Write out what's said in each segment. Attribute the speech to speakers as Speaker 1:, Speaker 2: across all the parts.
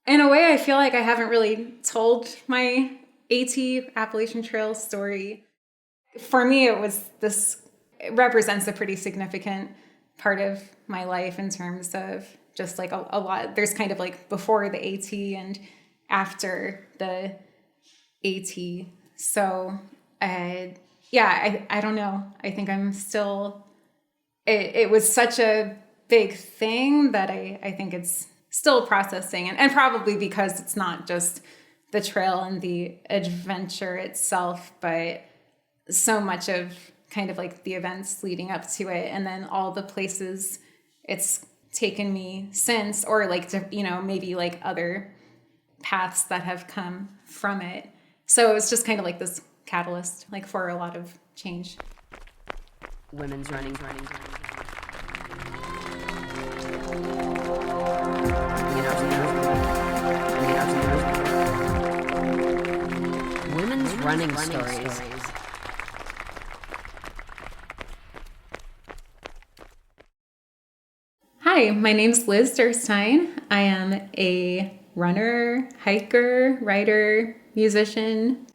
Speaker 1: In a way, I feel like I haven't really told my AT Appalachian Trail story. For me, it represents a pretty significant part of my life in terms of just like a lot. There's kind of like before the AT and after the AT. So, I don't know. I think I'm still, it was such a big thing that I think it's still processing. And probably because it's not just the trail and the adventure itself, but so much of kind of like the events leading up to it. And then all the places it's taken me since, or like, maybe like other paths that have come from it. So it was just kind of like this catalyst, like for a lot of change.
Speaker 2: Women's running. Women's running stories.
Speaker 1: Hi, my name's Liz Derstine. I am a runner, hiker, writer, musician.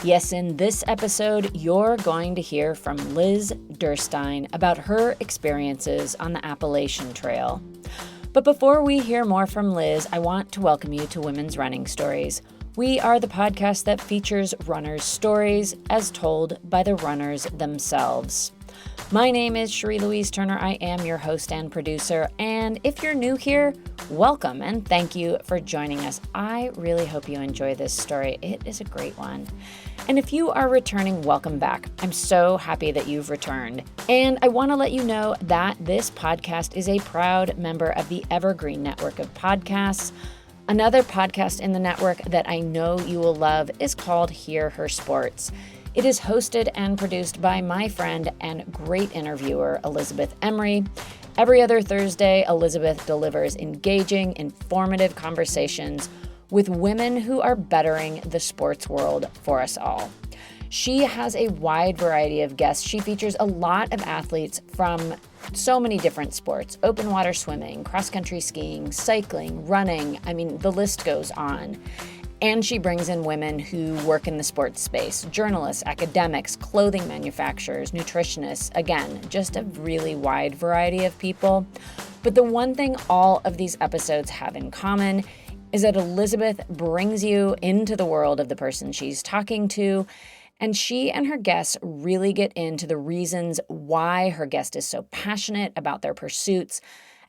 Speaker 2: Yes, in this episode, you're going to hear from Liz Derstine about her experiences on the Appalachian Trail. But before we hear more from Liz, I want to welcome you to Women's Running Stories. We are the podcast that features runners' stories as told by the runners themselves. My name is Cherie Louise Turner. I am your host and producer. And if you're new here, welcome and thank you for joining us. I really hope you enjoy this story. It is a great one. And if you are returning, welcome back. I'm so happy that you've returned. And I want to let you know that this podcast is a proud member of the Evergreen Network of podcasts. Another podcast in the network that I know you will love is called Hear Her Sports. It is hosted and produced by my friend and great interviewer, Elizabeth Emery. Every other Thursday, Elizabeth delivers engaging, informative conversations with women who are bettering the sports world for us all. She has a wide variety of guests. She features a lot of athletes from so many different sports: open water swimming, cross-country skiing, cycling, running. I mean, the list goes on. And she brings in women who work in the sports space: journalists, academics, clothing manufacturers, nutritionists. Again, just a really wide variety of people. But the one thing all of these episodes have in common is that Elizabeth brings you into the world of the person she's talking to, and she and her guests really get into the reasons why her guest is so passionate about their pursuits,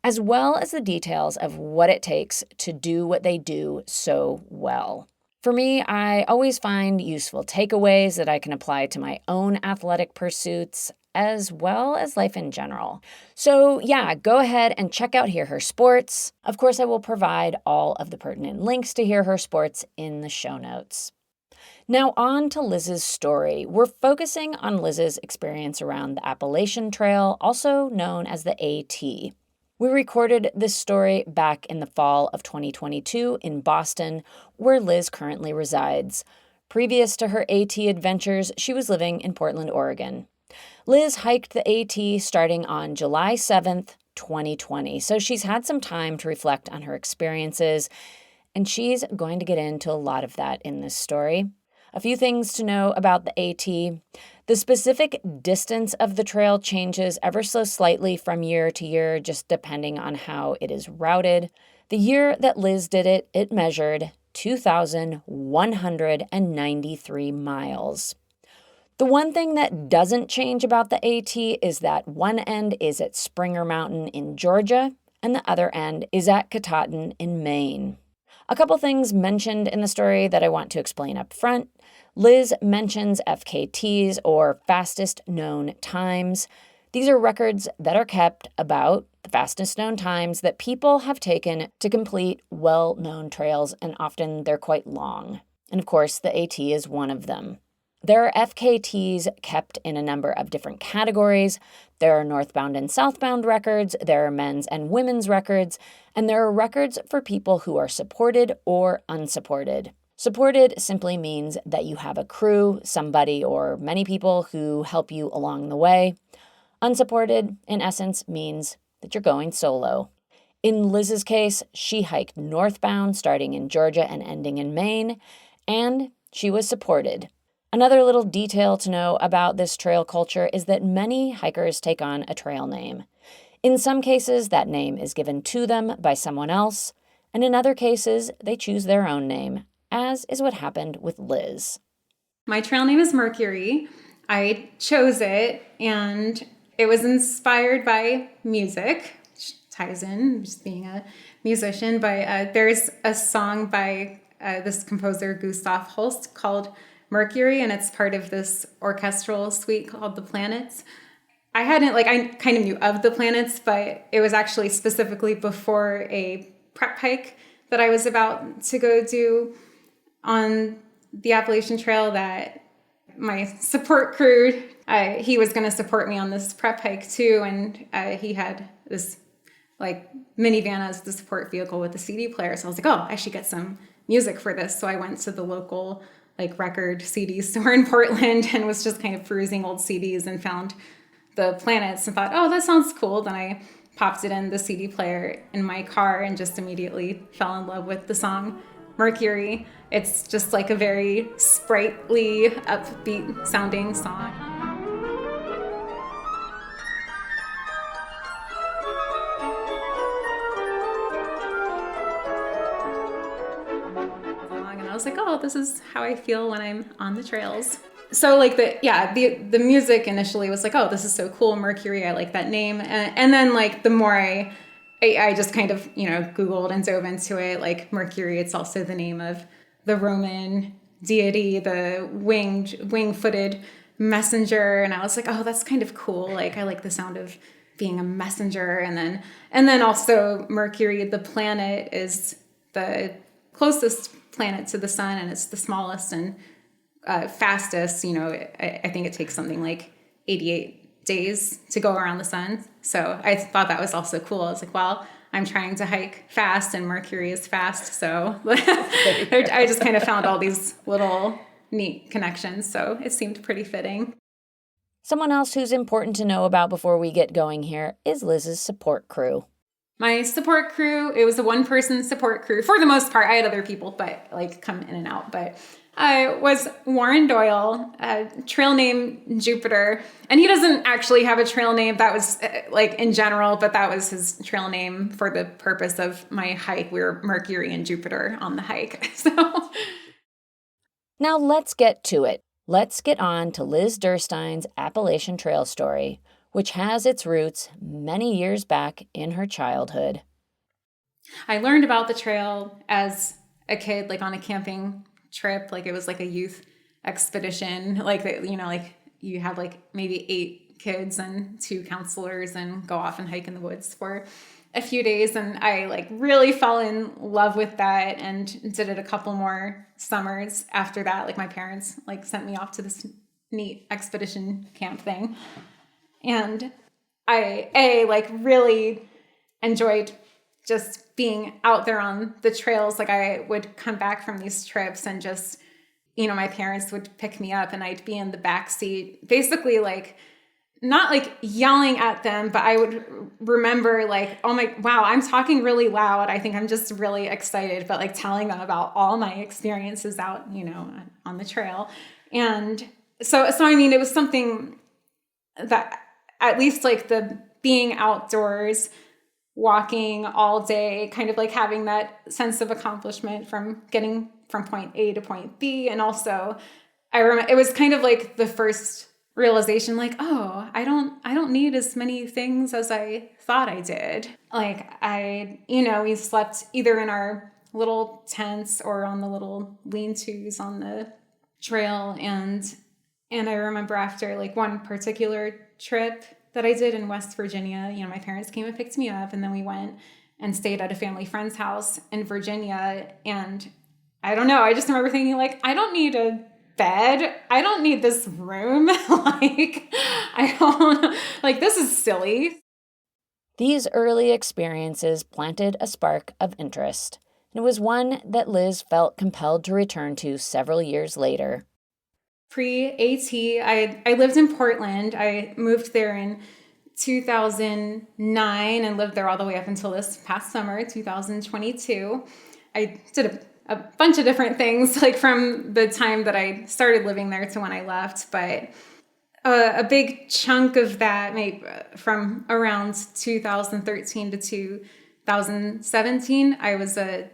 Speaker 2: as well as the details of what it takes to do what they do so well. For me, I always find useful takeaways that I can apply to my own athletic pursuits, as well as life in general. So yeah, go ahead and check out Hear Her Sports. Of course, I will provide all of the pertinent links to Hear Her Sports in the show notes. Now on to Liz's story. We're focusing on Liz's experience around the Appalachian Trail, also known as the AT. We recorded this story back in the fall of 2022 in Boston, where Liz currently resides. Previous to her AT adventures, she was living in Portland, Oregon. Liz hiked the AT starting on July 7th, 2020, so she's had some time to reflect on her experiences, and she's going to get into a lot of that in this story. A few things to know about the AT. The specific distance of the trail changes ever so slightly from year to year, just depending on how it is routed. The year that Liz did it, it measured 2,193 miles. The one thing that doesn't change about the AT is that one end is at Springer Mountain in Georgia, and the other end is at Katahdin in Maine. A couple things mentioned in the story that I want to explain up front. Liz mentions FKTs, or fastest known times. These are records that are kept about the fastest known times that people have taken to complete well-known trails, and often they're quite long. And of course, the AT is one of them. There are FKTs kept in a number of different categories. There are northbound and southbound records, there are men's and women's records, and there are records for people who are supported or unsupported. Supported simply means that you have a crew, somebody or many people who help you along the way. Unsupported, in essence, means that you're going solo. In Liz's case, she hiked northbound, starting in Georgia and ending in Maine, and she was supported. Another little detail to know about this trail culture is that many hikers take on a trail name. In some cases, that name is given to them by someone else, and in other cases, they choose their own name, as is what happened with Liz.
Speaker 1: My trail name is Mercury. I chose it, and it was inspired by music, which ties in just being a musician. But there's a song by this composer, Gustav Holst, called Mercury, and it's part of this orchestral suite called The Planets. I kind of knew of The Planets, but it was actually specifically before a prep hike that I was about to go do on the Appalachian Trail that my support crew, he was going to support me on this prep hike too. And he had this like minivan as the support vehicle with the CD player. So I was like, oh, I should get some music for this. So I went to the local like record CD store in Portland and was just kind of perusing old CDs and found The Planets and thought, oh, that sounds cool. Then I popped it in the CD player in my car and just immediately fell in love with the song Mercury. It's just like a very sprightly, upbeat sounding song. And I was like, oh, this is how I feel when I'm on the trails. So like the music initially was like, oh, this is so cool, Mercury. I like that name. And then like the more I just kind of, Googled and dove into it, like Mercury, it's also the name of the Roman deity, the wing-footed messenger. And I was like, oh, that's kind of cool. Like, I like the sound of being a messenger. And then also Mercury, the planet, is the closest planet to the sun, and it's the smallest and fastest. I think it takes something like 88 days to go around the sun. So I thought that was also cool. I was like, well, I'm trying to hike fast and Mercury is fast. So I just kind of found all these little neat connections. So it seemed pretty fitting.
Speaker 2: Someone else who's important to know about before we get going here is Liz's support crew.
Speaker 1: My support crew, it was a one-person support crew. For the most part, I had other people, but like come in and out. But was Warren Doyle, trail name Jupiter. And he doesn't actually have a trail name. That was like in general, but that was his trail name for the purpose of my hike. We were Mercury and Jupiter on the hike. So
Speaker 2: now let's get to it. Let's get on to Liz Derstine's Appalachian Trail story, which has its roots many years back in her childhood.
Speaker 1: I learned about the trail as a kid, like on a camping trip. Like it was like a youth expedition. Like you have like maybe 8 kids and 2 counselors and go off and hike in the woods for a few days. And I like really fell in love with that and did it a couple more summers after that. Like my parents like sent me off to this neat expedition camp thing. And I like really enjoyed just being out there on the trails. Like I would come back from these trips and just, my parents would pick me up and I'd be in the back seat, basically like not like yelling at them, but I would remember like, wow, I'm talking really loud. I think I'm just really excited, but like telling them about all my experiences out, on the trail. And so I mean, it was something that at least like the being outdoors, walking all day, kind of like having that sense of accomplishment from getting from point A to point B. And also I remember it was kind of like the first realization, like, oh, I don't need as many things as I thought I did. Like we slept either in our little tents or on the little lean-tos on the trail. And I remember after like one particular trip that I did in West Virginia, my parents came and picked me up, and then we went and stayed at a family friend's house in Virginia. And I don't know, I just remember thinking like, I don't need a bed. I don't need this room. This is silly.
Speaker 2: These early experiences planted a spark of interest, and it was one that Liz felt compelled to return to several years later.
Speaker 1: Pre-AT, I lived in Portland. I moved there in 2009 and lived there all the way up until this past summer, 2022. I did a bunch of different things, like from the time that I started living there to when I left, but a big chunk of that, maybe from around 2013 to 2017, I was a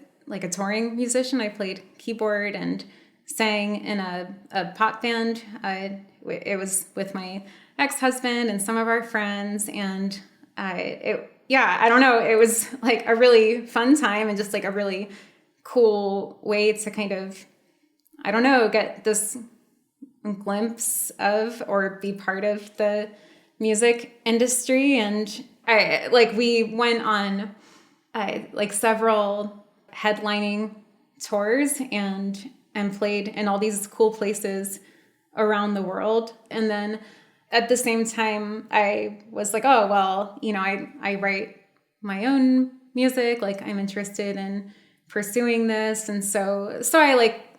Speaker 1: touring musician. I played keyboard and sang in a pop band. It was with my ex-husband and some of our friends, and I don't know. It was like a really fun time and just like a really cool way to kind of, I don't know, get this glimpse of or be part of the music industry. And we went on several headlining tours and played in all these cool places around the world. And then at the same time, I was like, oh, well, I write my own music. Like, I'm interested in pursuing this. And so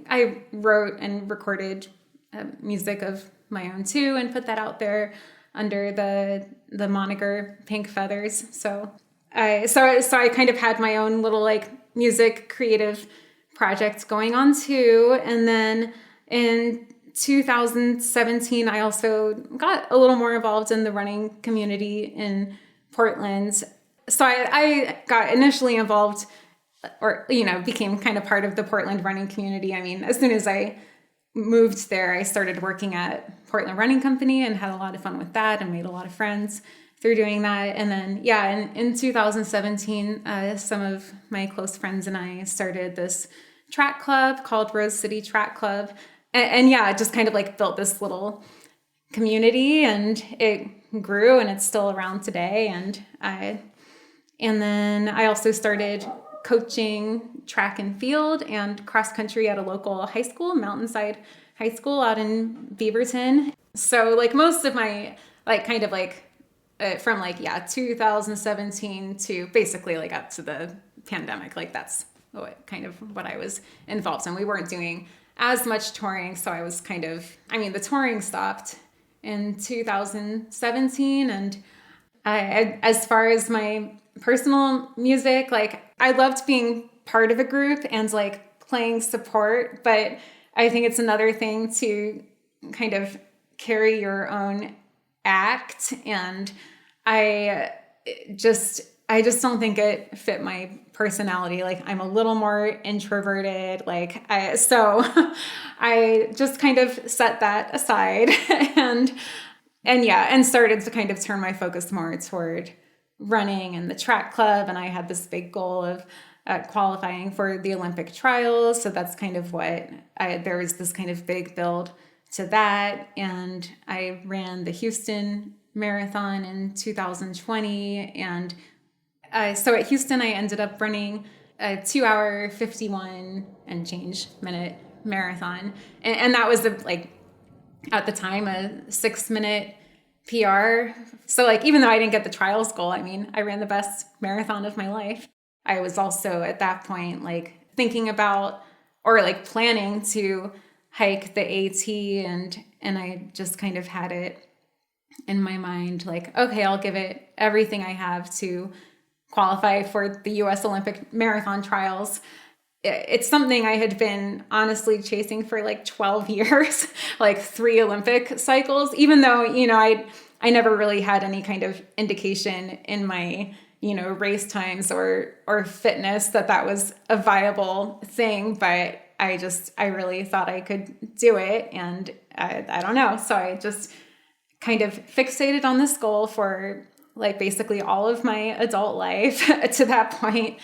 Speaker 1: I wrote and recorded music of my own too, and put that out there under the moniker Pink Feathers. So I kind of had my own little music creative project going on too. And then in 2017, I also got a little more involved in the running community in Portland. So I got initially involved, or, became kind of part of the Portland running community. I mean, as soon as I moved there, I started working at Portland Running Company and had a lot of fun with that and made a lot of friends through doing that. And then, in 2017, some of my close friends and I started this track club called Rose City Track Club. And just kind of built this little community, and it grew, and it's still around today. And then I also started coaching track and field and cross country at a local high school, Mountainside High School out in Beaverton. So most of my from 2017 to basically up to the pandemic, that's what I was involved in. We weren't doing as much touring, so I was the touring stopped in 2017. And as far as my personal music, I loved being part of a group and playing support, but I think it's another thing to kind of carry your own act. And I just don't think it fit my personality. I'm a little more introverted. So I just kind of set that aside and started to kind of turn my focus more toward running and the track club. And I had this big goal of qualifying for the Olympic trials. So that's kind of what there was this kind of big build to that. And I ran the Houston Marathon in 2020. And so at Houston, I ended up running a 2-hour, 51 and change minute marathon. And that was at the time, a 6-minute PR. So even though I didn't get the trials goal, I ran the best marathon of my life. I was also at that point, thinking about or planning to hike the AT, and I just kind of had it in my mind, okay, I'll give it everything I have to qualify for the US Olympic marathon trials. It's something I had been honestly chasing for 12 years, 3 Olympic cycles, even though, I never really had any kind of indication in my, race times or fitness that was a viable thing. But I really thought I could do it. And I don't know. So I just kind of fixated on this goal for basically all of my adult life to that point.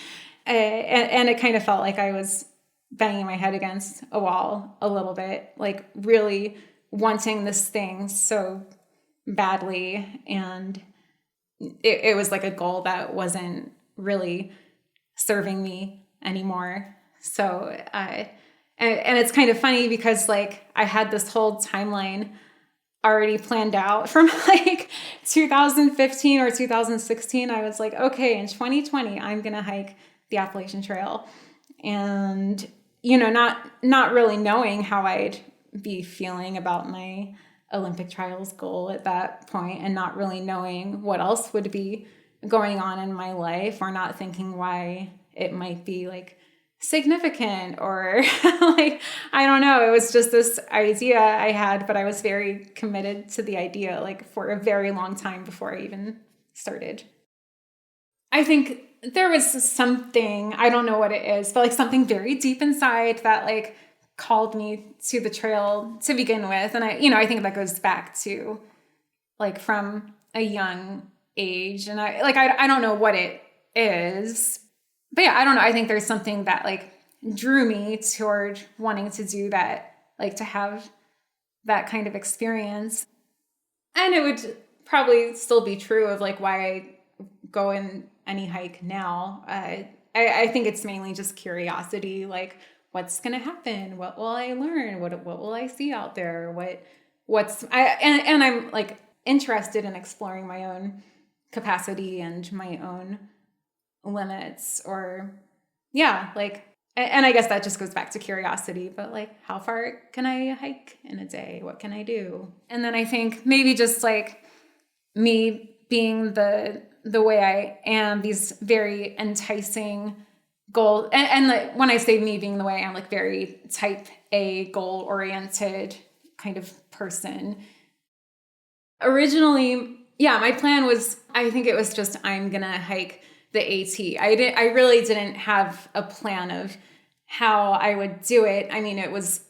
Speaker 1: And it kind of felt like I was banging my head against a wall a little bit, really wanting this thing so badly. And it was a goal that wasn't really serving me anymore. So, and it's kind of funny because I had this whole timeline already planned out from 2015 or 2016. I was okay, in 2020, I'm going to hike the Appalachian Trail, and not really knowing how I'd be feeling about my Olympic trials goal at that point, and not really knowing what else would be going on in my life, or not thinking why it might be like significant, or like, I don't know. It was just this idea I had, but I was very committed to the idea like for a very long time before I even started. I think there was something, I don't know what it is, but like something very deep inside that like called me to the trail to begin with. And I think that goes back to like from a young age. And I don't know what it is, but yeah, I don't know. I think there's something that like drew me toward wanting to do that, like to have that kind of experience. And it would probably still be true of like why I go in any hike now. I think it's mainly just curiosity, like what's going to happen? What will I learn? What will I see out there? And I'm like interested in exploring my own capacity and my own limits, or yeah, like, and I guess that just goes back to curiosity, but like, how far can I hike in a day? What can I do? And then I think maybe just like me being the way I am, these very enticing goal. And like, when I say me being the way I am, like very type A goal oriented kind of person. Originally, yeah, my plan was, I think it was just, I'm going to hike the AT. I really didn't have a plan of how I would do it. I mean, it was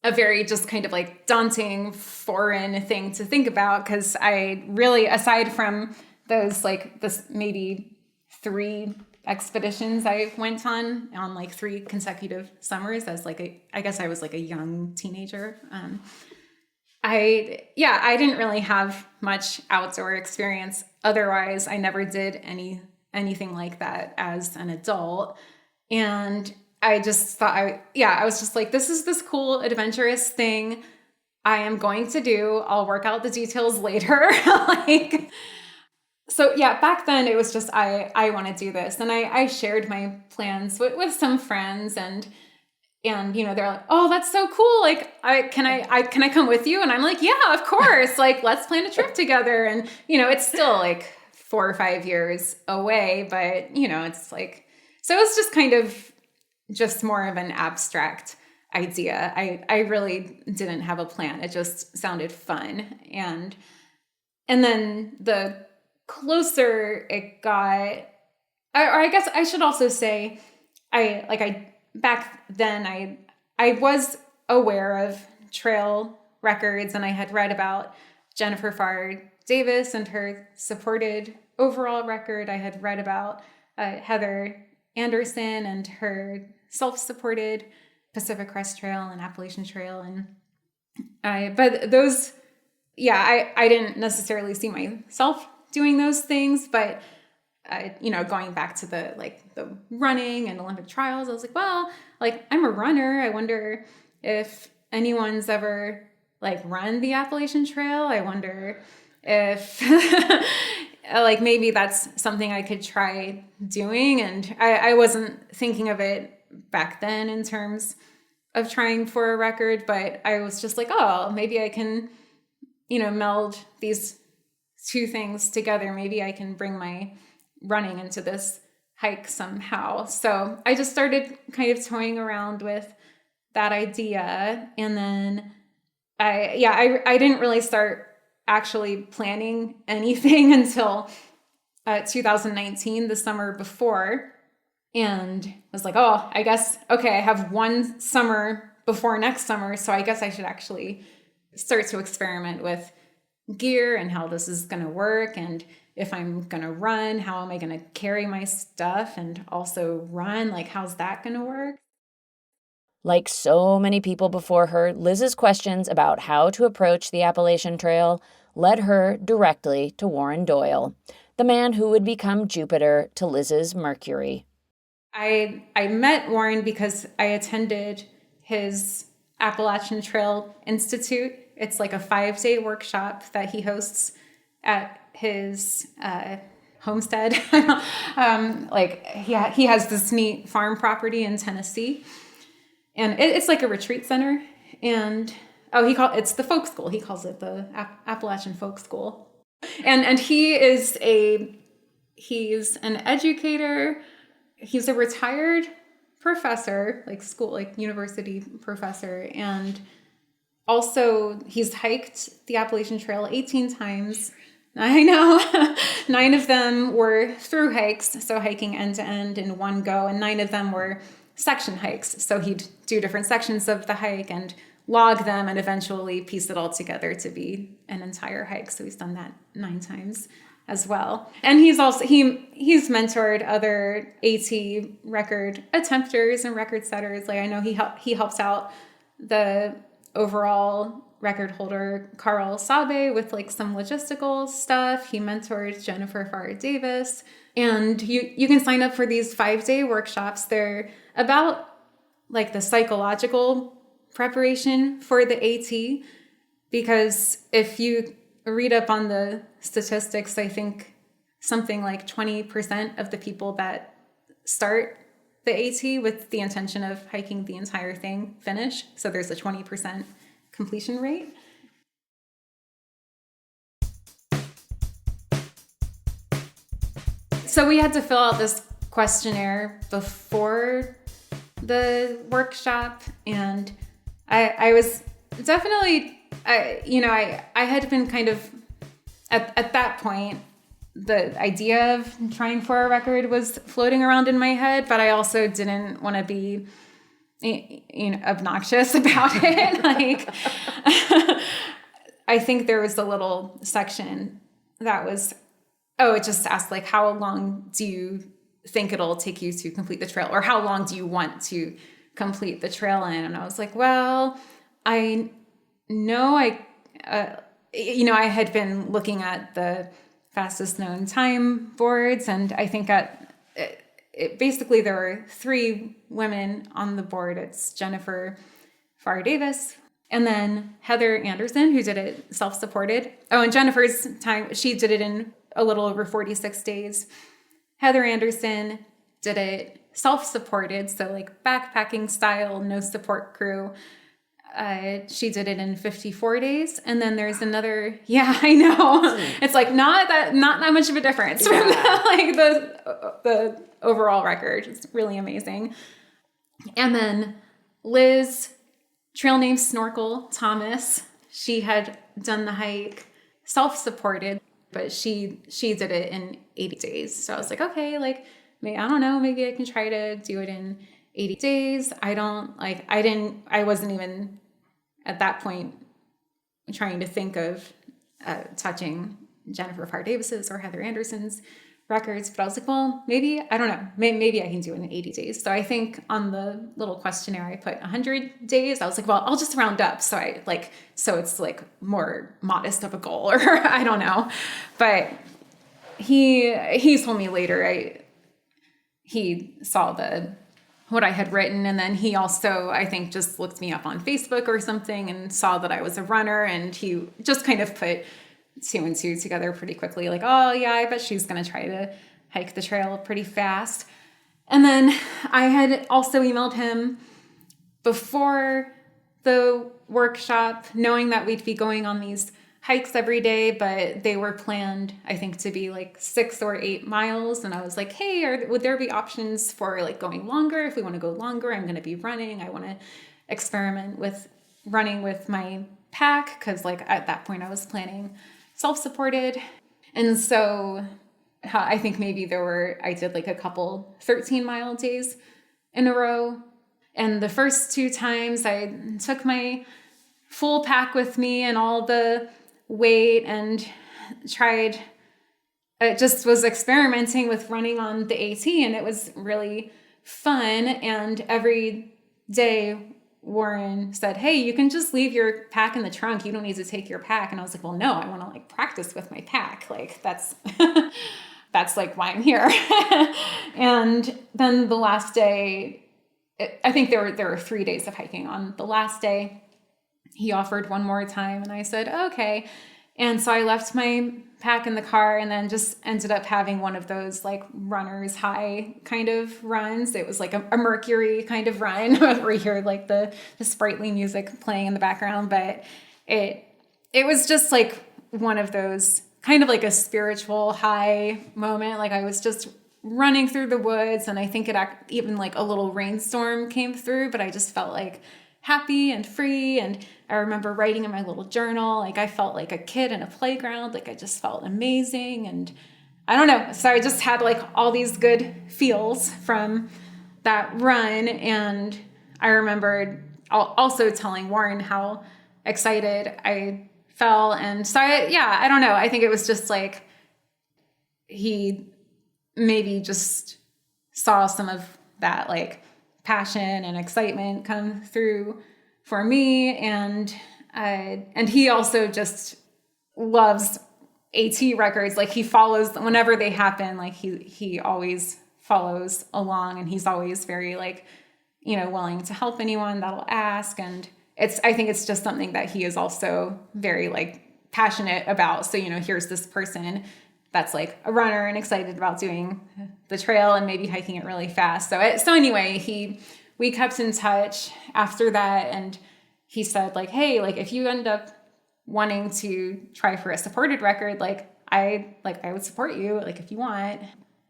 Speaker 1: a very just kind of like daunting foreign thing to think about, because I really, aside from those like this maybe 3 expeditions I went on like 3 consecutive summers as like I guess I was like a young teenager. I didn't really have much outdoor experience. Otherwise, I never did anything like that as an adult. And I just thought I was just like, this is this cool, adventurous thing I am going to do. I'll work out the details later. Like, so yeah, back then it was just, I want to do this. And I shared my plans with some friends, and they're like, oh, that's so cool. Like, can I come with you? And I'm like, yeah, of course. Like, let's plan a trip together. And, it's still like 4 or 5 years away, but it's like, so it's just kind of just more of an abstract idea. I really didn't have a plan. It just sounded fun. And then the closer it got, or I guess I should also say, back then I was aware of trail records, and I had read about Jennifer Farr Davis and her supported overall record. I had read about Heather Anderson and her self-supported Pacific Crest Trail and Appalachian Trail, and but those, yeah, I didn't necessarily see myself doing those things, but going back to the running and Olympic trials, I was like, well, like, I'm a runner. I wonder if anyone's ever like run the Appalachian Trail. I wonder if like maybe that's something I could try doing. And I wasn't thinking of it back then in terms of trying for a record, but I was just like, oh, maybe I can, meld these 2 things together. Maybe I can bring my running into this hike somehow. So I just started kind of toying around with that idea. And then I didn't really start actually planning anything until 2019, the summer before. And I was like, oh, I guess, okay, I have 1 summer before next summer. So I guess I should actually start to experiment with gear and how this is going to work. And if I'm going to run, how am I going to carry my stuff and also run? Like, how's that going to work?
Speaker 2: Like so many people before her, Liz's questions about how to approach the Appalachian Trail led her directly to Warren Doyle, the man who would become Jupiter to Liz's Mercury.
Speaker 1: I met Warren because I attended his Appalachian Trail Institute. It's like a 5-day workshop that he hosts at his homestead. He has this neat farm property in Tennessee, and it's like a retreat center. And it's the folk school. He calls it the Appalachian Folk School. And he's an educator. He's a retired professor, university professor. And also he's hiked the Appalachian Trail 18 times. I know. 9 of them were through hikes, so hiking end to end in one go, and 9 of them were section hikes. So he'd do different sections of the hike and log them and eventually piece it all together to be an entire hike. So he's done that 9 times as well. And he's he's mentored other AT record attempters and record setters. Like I know he helps out the overall record holder Carl Sabe with like some logistical stuff. He mentored Jennifer Farr Davis. And you can sign up for these 5-day workshops. They're about like the psychological preparation for the AT, because if you read up on the statistics, I think something like 20% of the people that start the AT with the intention of hiking the entire thing finish. So there's a 20% completion rate. So we had to fill out this questionnaire before the workshop, and I was definitely, I had been kind of, at that point, the idea of trying for a record was floating around in my head, but I also didn't want to be, obnoxious about it. Like, I think there was a little section that was, it just asked like, how long do you think it'll take you to complete the trail? Or how long do you want to complete the trail in? And I was like, well, I know I had been looking at the fastest known time boards, and I think basically there were 3 women on the board. It's Jennifer Farr Davis, and then Heather Anderson, who did it self-supported. Oh, and Jennifer's time, she did it in a little over 46 days. Heather Anderson did it self-supported, so like backpacking style, no support crew. She did it in 54 days. And then there's another, I know. It's like not that much of a difference from like the overall record. It's really amazing. And then Liz, trail name Snorkel Thomas, she had done the hike self-supported, but she did it in 80 days. So I was like, okay, like maybe I can try to do it in 80 days. I wasn't even at that point trying to think of touching Jennifer Farr Davis's or Heather Anderson's records, but I was like, well, maybe I can do it in 80 days. So I think on the little questionnaire I put 100 days. I was like, well, I'll just round up, so it's like more modest of a goal, or I don't know. But he told me later he saw what I had written, and then he also, I think, just looked me up on Facebook or something and saw that I was a runner, and he just kind of put 2 and 2 together pretty quickly, like, oh yeah, I bet she's gonna try to hike the trail pretty fast. And then I had also emailed him before the workshop, knowing that we'd be going on these hikes every day, but they were planned, I think, to be like 6 or 8 miles. And I was like, hey, would there be options for like going longer? If we want to go longer, I'm going to be running. I want to experiment with running with my pack, because like at that point I was planning self-supported. And so I think maybe I did like a couple 13-mile days in a row. And the first 2 times I took my full pack with me and all the weight and just was experimenting with running on the AT, and it was really fun. And every day Warren said, hey, you can just leave your pack in the trunk. You don't need to take your pack. And I was like, well, no, I want to like practice with my pack. Like that's like why I'm here. And then the last day, I think there were 3 days of hiking. On the last day, he offered one more time, and I said, okay. And so I left my pack in the car and then just ended up having one of those like runner's high kind of runs. It was like a Mercury kind of run where you hear like the sprightly music playing in the background. But it was just like one of those kind of like a spiritual high moment. Like I was just running through the woods, and I think even like a little rainstorm came through, but I just felt like happy and free. And I remember writing in my little journal, like I felt like a kid in a playground. Like I just felt amazing. And I don't know. So I just had like all these good feels from that run. And I remembered also telling Warren how excited I felt. And so I don't know. I think it was just like he maybe just saw some of that like passion and excitement come through for me. And he also just loves AT records. Like he follows whenever they happen, like he always follows along, and he's always very like, willing to help anyone that'll ask. And I think it's just something that he is also very like passionate about. So, here's this person that's like a runner and excited about doing the trail and maybe hiking it really fast. So anyway, we kept in touch after that, and he said like, hey, like if you end up wanting to try for a supported record, I would support you, like if you want.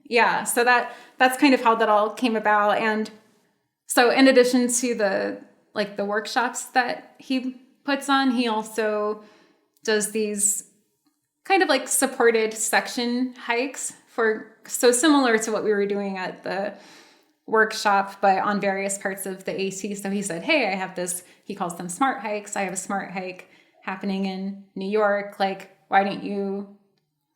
Speaker 1: Yeah. So that's kind of how that all came about. And so in addition to the workshops that he puts on, he also does these kind of like supported section hikes so similar to what we were doing at the workshop, but on various parts of the AT. So he said, hey, I have this, he calls them smart hikes. I have a smart hike happening in New York. Like, why don't you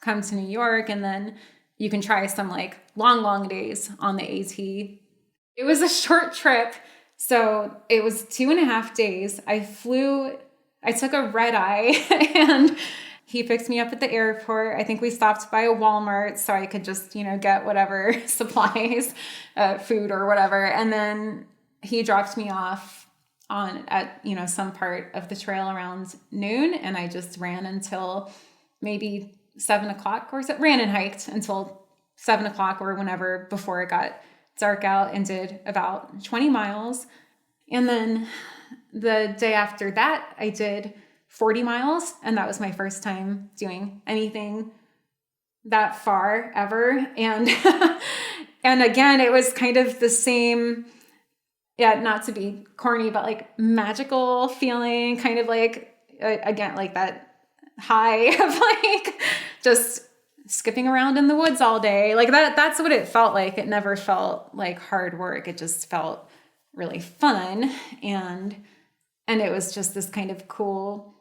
Speaker 1: come to New York? And then you can try some like long days on the AT. It was a short trip. So it was 2.5 days. I took a red eye and he picked me up at the airport. I think we stopped by a Walmart so I could just, get whatever supplies, food or whatever. And then he dropped me off at some part of the trail around noon. And I just ran until maybe 7:00 or so. Ran and hiked until 7:00 or whenever before it got dark out, and did about 20 miles. And then the day after that, I did 40 miles. And that was my first time doing anything that far ever. And, and again, it was kind of the same, not to be corny, but like magical feeling, kind of like, again, like that high of like just skipping around in the woods all day. Like that's what it felt like. It never felt like hard work. It just felt really fun. And it was just this kind of cool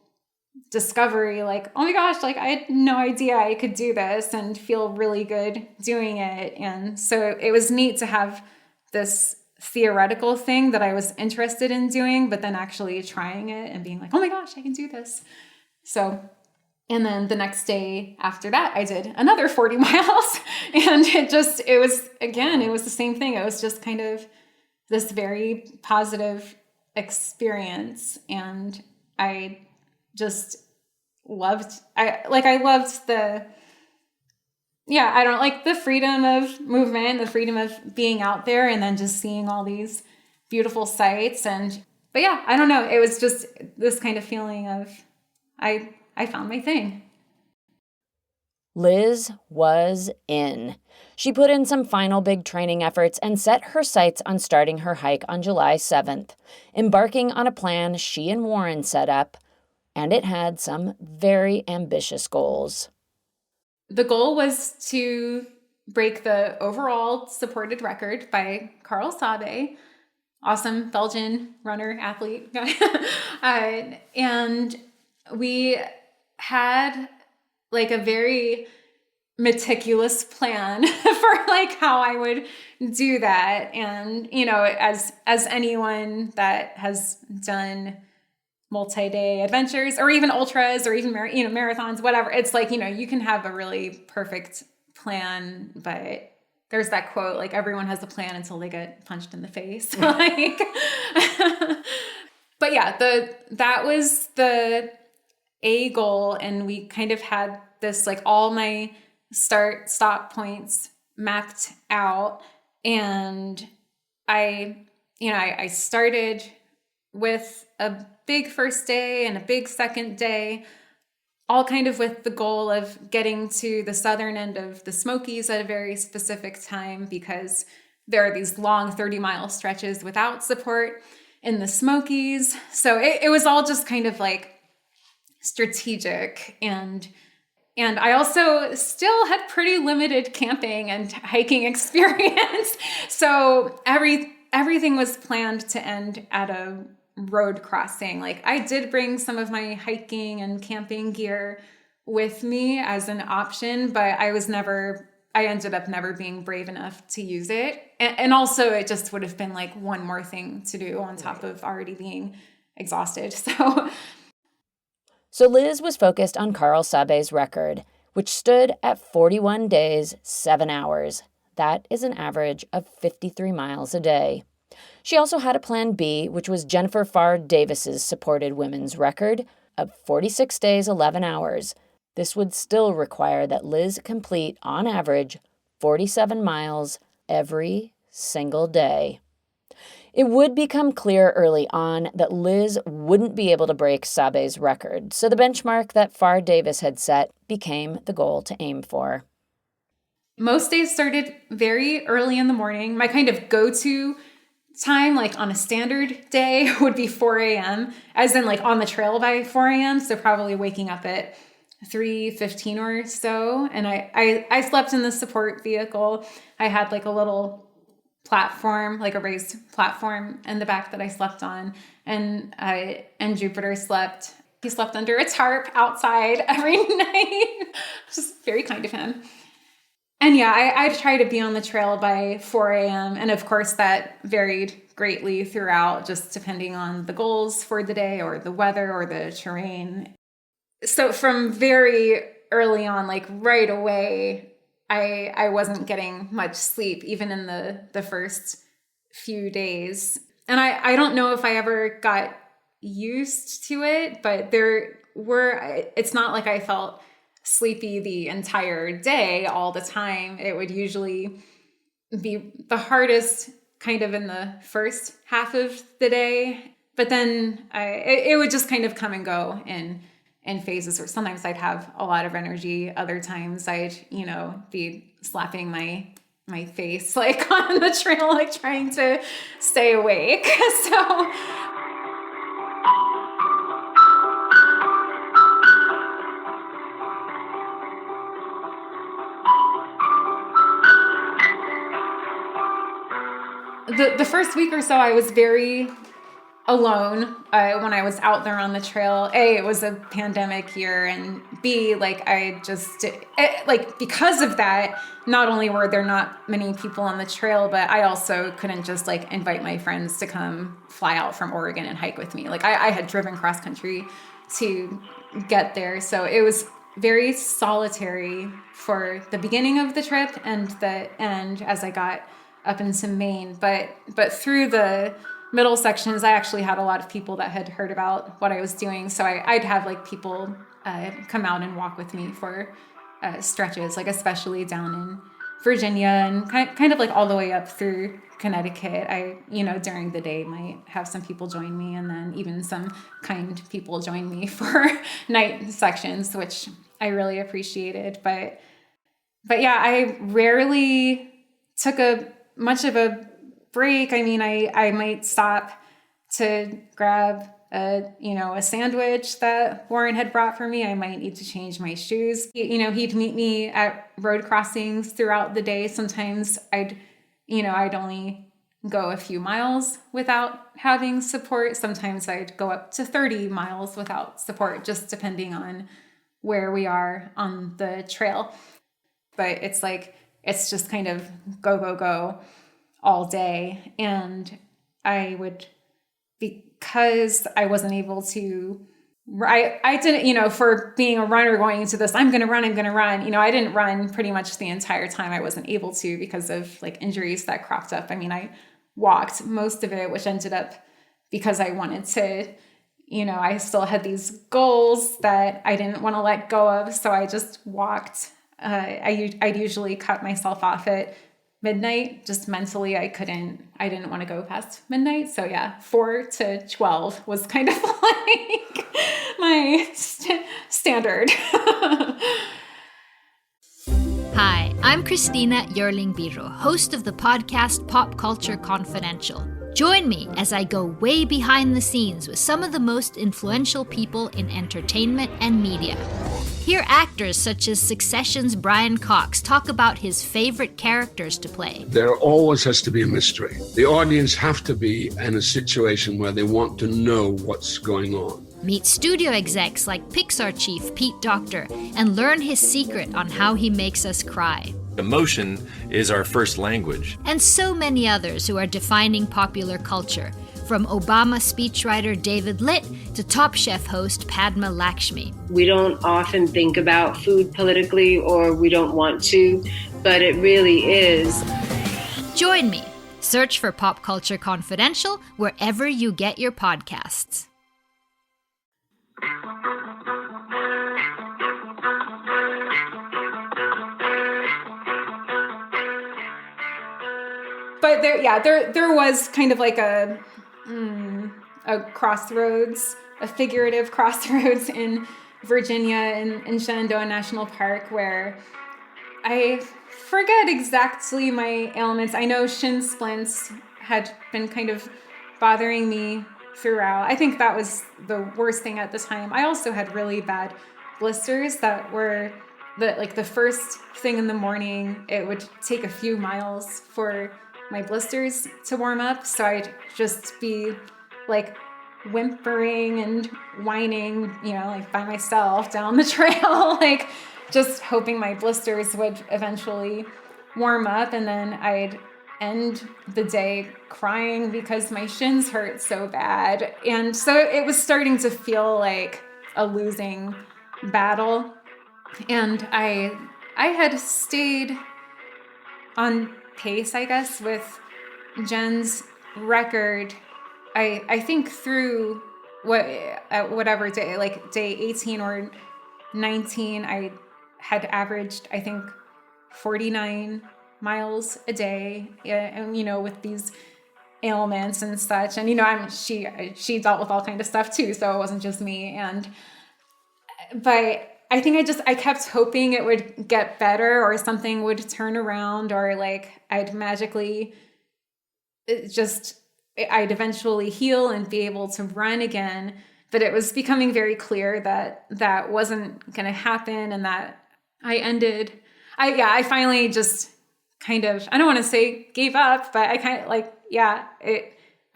Speaker 1: discovery, like, oh my gosh, like I had no idea I could do this and feel really good doing it. And so it was neat to have this theoretical thing that I was interested in doing, but then actually trying it and being like, oh my gosh, I can do this. So, and then the next day after that, I did another 40 miles. And it was the same thing. It was just kind of this very positive experience. And I just loved the freedom of movement, the freedom of being out there, and then just seeing all these beautiful sights. But yeah, I don't know. It was just this kind of feeling of, I found my thing.
Speaker 2: Liz was in. She put in some final big training efforts and set her sights on starting her hike on July 7th, embarking on a plan she and Warren set up, and it had some very ambitious goals.
Speaker 1: The goal was to break the overall supported record by Carl Sabe, awesome Belgian runner, athlete. And we had like a very meticulous plan for like how I would do that. And, as anyone that has done multi-day adventures or even ultras or even, marathons, whatever, it's like, you can have a really perfect plan, but there's that quote, like everyone has a plan until they get punched in the face. But yeah, that was the a goal, and we kind of had this, like, all my start stop points mapped out. And I started with a big first day and a big second day, all kind of with the goal of getting to the southern end of the Smokies at a very specific time, because there are these long 30-mile stretches without support in the Smokies. So it was all just kind of like strategic. And I also still had pretty limited camping and hiking experience. So everything was planned to end at a road crossing. Like, I did bring some of my hiking and camping gear with me as an option, but I ended up never being brave enough to use it. And also, it just would have been like one more thing to do on top of already being exhausted.
Speaker 2: So Liz was focused on Carl Sabe's record, which stood at 41 days, 7 hours. That is an average of 53 miles a day. She also had a plan B, which was Jennifer Farr Davis's supported women's record of 46 days, 11 hours. This would still require that Liz complete, on average, 47 miles every single day. It would become clear early on that Liz wouldn't be able to break Sabe's record, so the benchmark that Farr Davis had set became the goal to aim for.
Speaker 1: Most days started very early in the morning. My kind of go-to time, like on a standard day, would be 4 a.m., as in like on the trail by 4 a.m., so probably waking up at 3:15 or so. And I slept in the support vehicle. I had like a little platform, like a raised platform in the back that I slept on. And Jupiter slept. He slept under a tarp outside every night. Just very kind of him. And yeah, I try to be on the trail by 4 a.m. And of course, that varied greatly throughout, just depending on the goals for the day or the weather or the terrain. So from very early on, like right away, I wasn't getting much sleep, even in the first few days. And I don't know if I ever got used to it, but it's not like I felt sleepy the entire day all the time. It would usually be the hardest kind of in the first half of the day, but then it would just kind of come and go in phases. Or sometimes I'd have a lot of energy, other times I'd be slapping my face like on the trail, like trying to stay awake. So the first week or so, I was very alone when I was out there on the trail. A, it was a pandemic year, and B, because of that, not only were there not many people on the trail, but I also couldn't just like invite my friends to come fly out from Oregon and hike with me. Like I had driven cross country to get there. So it was very solitary for the beginning of the trip and the end as I got up into Maine. But through the middle sections, I actually had a lot of people that had heard about what I was doing. So I'd have like people come out and walk with me for stretches, like especially down in Virginia and kind of like all the way up through Connecticut. I, during the day might have some people join me, and then even some kind people join me for night sections, which I really appreciated. But yeah, I rarely took much of a break. I mean, I might stop to grab a sandwich that Warren had brought for me. I might need to change my shoes. He'd meet me at road crossings throughout the day. Sometimes I'd only go a few miles without having support. Sometimes I'd go up to 30 miles without support, just depending on where we are on the trail. But it's just kind of go all day. And because I wasn't able to, I didn't, for being a runner going into this, I'm going to run. I didn't run pretty much the entire time. I wasn't able to because of like injuries that cropped up. I mean, I walked most of it, which ended up because I wanted to I still had these goals that I didn't want to let go of. So I just walked. I'd usually cut myself off at midnight. Just mentally, I didn't want to go past midnight. So yeah, 4 to 12 was kind of like my standard.
Speaker 3: Hi, I'm Christina Yerling-Biro, host of the podcast Pop Culture Confidential. Join me as I go way behind the scenes with some of the most influential people in entertainment and media. Hear actors such as Succession's Brian Cox talk about his favorite characters to play.
Speaker 4: There always has to be a mystery. The audience have to be in a situation where they want to know what's going on.
Speaker 3: Meet studio execs like Pixar chief Pete Docter and learn his secret on how he makes us cry.
Speaker 5: Emotion is our first language.
Speaker 3: And so many others who are defining popular culture, from Obama speechwriter David Litt to Top Chef host Padma Lakshmi.
Speaker 6: We don't often think about food politically, or we don't want to, but it really is.
Speaker 3: Join me. Search for Pop Culture Confidential wherever you get your podcasts.
Speaker 1: But there was kind of like a crossroads, a figurative crossroads in Virginia in Shenandoah National Park, where I forget exactly my ailments. I know shin splints had been kind of bothering me throughout. I think that was the worst thing at the time. I also had really bad blisters that were the first thing in the morning. It would take a few miles for my blisters to warm up, so I'd just be like whimpering and whining, like by myself down the trail, like just hoping my blisters would eventually warm up, and then I'd end the day crying because my shins hurt so bad. And so it was starting to feel like a losing battle, and I had stayed on pace, I guess, with Jen's record. I think through whatever day, like day 18 or 19, I had averaged, I think, 49 miles a day, and with these ailments and such, and she dealt with all kind of stuff too, so it wasn't just me. But I think I kept hoping it would get better, or something would turn around, or like I'd eventually heal and be able to run again. But it was becoming very clear that wasn't going to happen, and that I finally just kind of, I don't want to say gave up, but I kind of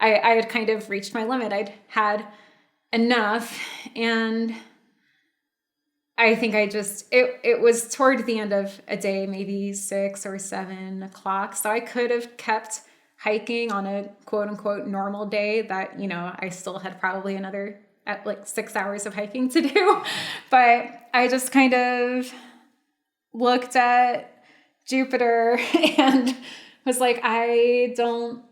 Speaker 1: I had kind of reached my limit. I'd had enough, and I think it was toward the end of a day, maybe 6 or 7 o'clock. So I could have kept hiking on a quote unquote normal day that, I still had probably another 6 hours of hiking to do. But I just kind of looked at Jupiter and was like, I don't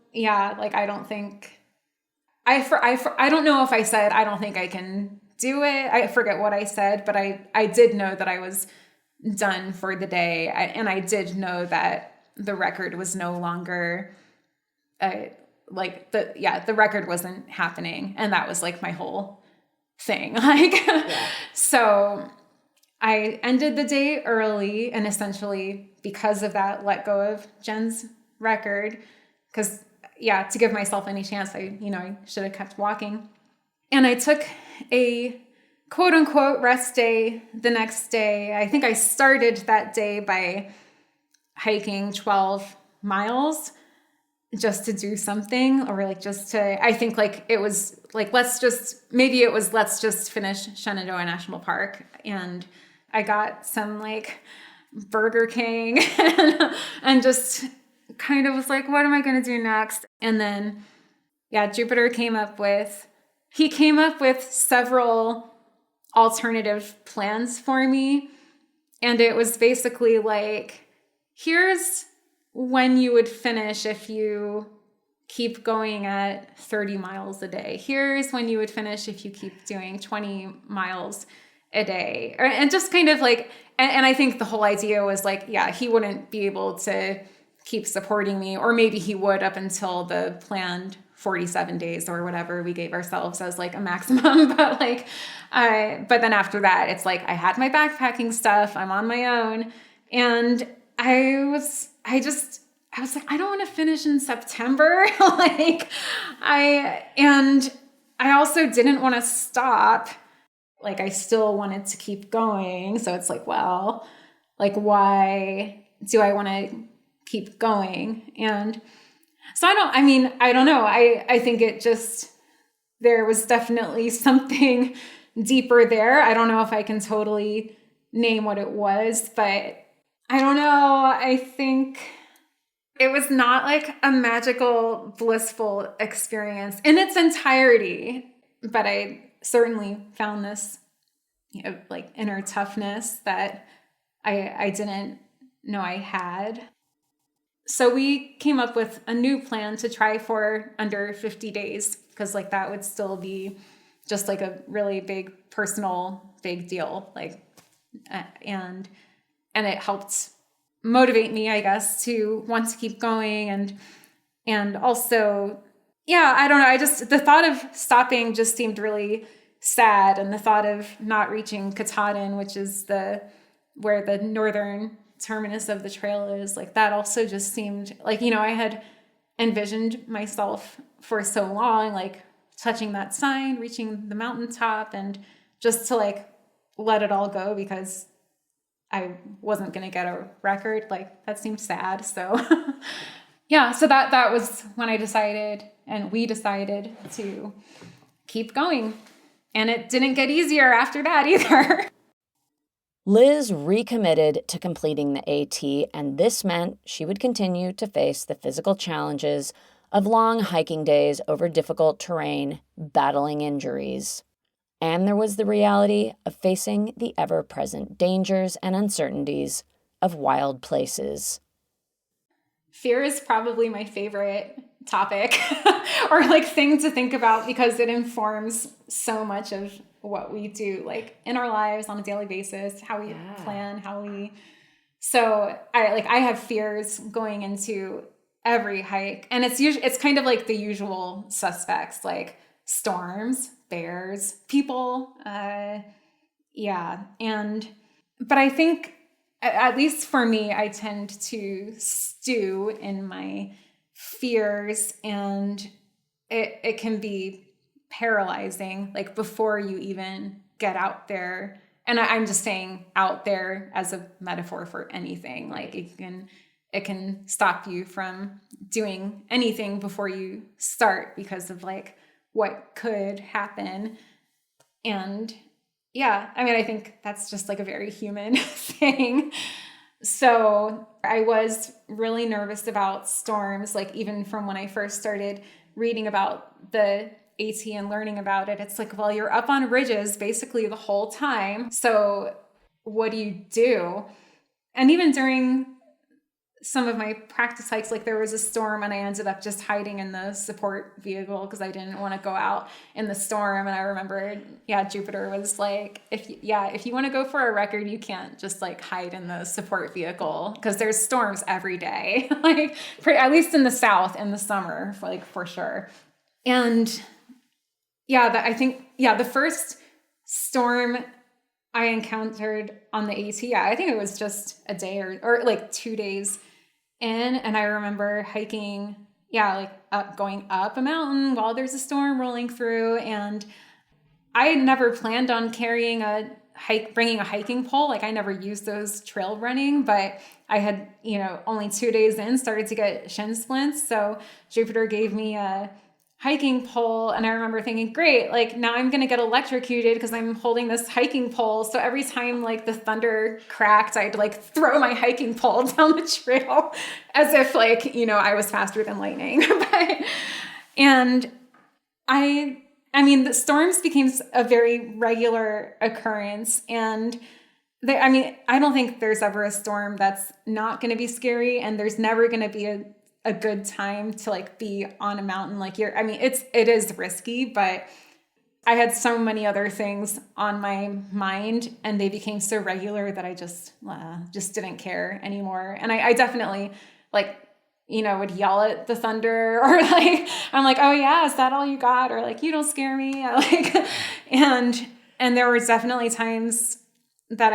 Speaker 1: know if I said, I don't think I can do it. I forget what I said, but I did know that I was done for the day. And I did know that the record was no longer, the record wasn't happening. And that was like my whole thing. So I ended the day early, and essentially because of that, let go of Jen's record. Because to give myself any chance, I should have kept walking. And I took a quote unquote rest day the next day. I think I started that day by hiking 12 miles just to do something, or I think it was let's just finish Shenandoah National Park. And I got some Burger King and just kind of was like, what am I going to do next? And then, Jupiter came up with several alternative plans for me. And it was basically here's when you would finish if you keep going at 30 miles a day. Here's when you would finish if you keep doing 20 miles a day. And just kind of like, and I think the whole idea was like, yeah, he wouldn't be able to keep supporting me, or maybe he would up until the planned 47 days or whatever we gave ourselves as like a maximum. But like, but then after that, it's like, I had my backpacking stuff, I'm on my own. And I was like, I don't want to finish in September. And I also didn't want to stop. Like, I still wanted to keep going. So it's like, well, like, why do I want to keep going? And so I don't know. I think there was definitely something deeper there. I don't know if I can totally name what it was, but I don't know. I think it was not like a magical, blissful experience in its entirety, but I certainly found this, like inner toughness that I didn't know I had. So we came up with a new plan to try for under 50 days, because like that would still be just like a really big personal big deal. Like, and it helped motivate me, I guess, to want to keep going. And also, yeah, I don't know. The thought of stopping just seemed really sad. And the thought of not reaching Katahdin, which is where the northern terminus of the trail is, like that also just seemed like, I had envisioned myself for so long, like touching that sign, reaching the mountaintop, and just to like let it all go because I wasn't going to get a record. Like that seemed sad. So yeah, so that was when I decided, and we decided to keep going. And it didn't get easier after that either.
Speaker 2: Liz recommitted to completing the AT, and this meant she would continue to face the physical challenges of long hiking days over difficult terrain, battling injuries. And there was the reality of facing the ever-present dangers and uncertainties of wild places.
Speaker 1: Fear is probably my favorite topic or like thing to think about, because it informs so much of what we do, like in our lives on a daily basis, how we plan, so I have fears going into every hike, and it's kind of like the usual suspects, like storms, bears, people, but I think, at least for me, I tend to stew in my fears, and it can be paralyzing, like before you even get out there. And I'm just saying out there as a metaphor for anything. Like it can stop you from doing anything before you start because of like what could happen. And yeah, I think that's just like a very human thing. So I was really nervous about storms, like even from when I first started reading about the AT and learning about it. It's like, well, you're up on ridges basically the whole time. So what do you do? And even during some of my practice hikes, like there was a storm and I ended up just hiding in the support vehicle because I didn't want to go out in the storm. And I remember, Jupiter was like, if you want to go for a record, you can't just like hide in the support vehicle because there's storms every day, like at least in the South in the summer, for sure. And I think the first storm I encountered on the AT, I think it was just a day or like 2 days in. And I remember hiking, going up a mountain while there's a storm rolling through. And I had never planned on bringing a hiking pole. Like I never used those trail running, but I had, only 2 days in started to get shin splints. So Jupiter gave me a hiking pole, and I remember thinking, great, like now I'm gonna get electrocuted because I'm holding this hiking pole. So every time like the thunder cracked, I'd like throw my hiking pole down the trail as if like, I was faster than lightning. The storms became a very regular occurrence, and I don't think there's ever a storm that's not going to be scary, and there's never going to be a a good time to like be on a mountain. Like it is risky, but I had so many other things on my mind and they became so regular that I just didn't care anymore. And I definitely like, would yell at the thunder or like, I'm like, oh yeah, is that all you got? Or like, you don't scare me. Like, and there were definitely times that